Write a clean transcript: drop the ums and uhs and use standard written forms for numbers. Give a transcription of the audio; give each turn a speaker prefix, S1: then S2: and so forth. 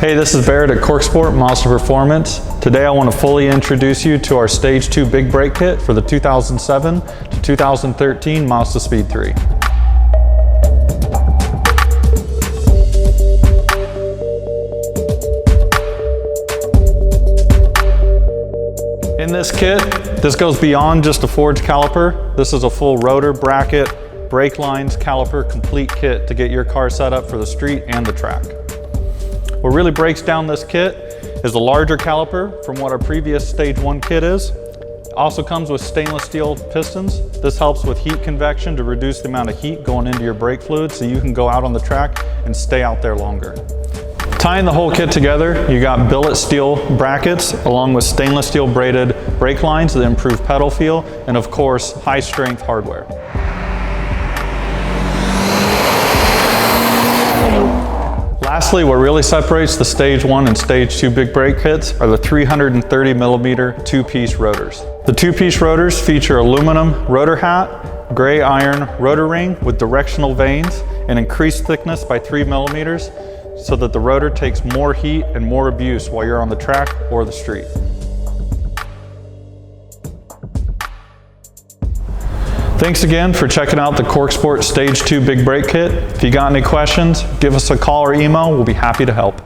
S1: Hey, this is Barrett at CorkSport Mazda Performance. Today I want to fully introduce you to our Stage 2 Big Brake Kit for the 2007 to 2013 Mazdaspeed 3. In this kit, this goes beyond just a forged caliper. This is a full rotor, bracket, brake lines, caliper, complete kit to get your car set up for the street and the track. What really breaks down this kit is the larger caliper from what our previous Stage 1 kit is. It also comes with stainless steel pistons. This helps with heat convection to reduce the amount of heat going into your brake fluid so you can go out on the track and stay out there longer. Tying the whole kit together, you got billet steel brackets along with stainless steel braided brake lines that improve pedal feel, and of course, high strength hardware. Lastly, what really separates the Stage 1 and Stage 2 big brake kits are the 330mm two-piece rotors. The two-piece rotors feature aluminum rotor hat, gray iron rotor ring with directional vanes, and increased thickness by 3mm so that the rotor takes more heat and more abuse while you're on the track or the street. Thanks again for checking out the CorkSport Stage 2 Big Brake Kit. If you got any questions, give us a call or email. We'll be happy to help.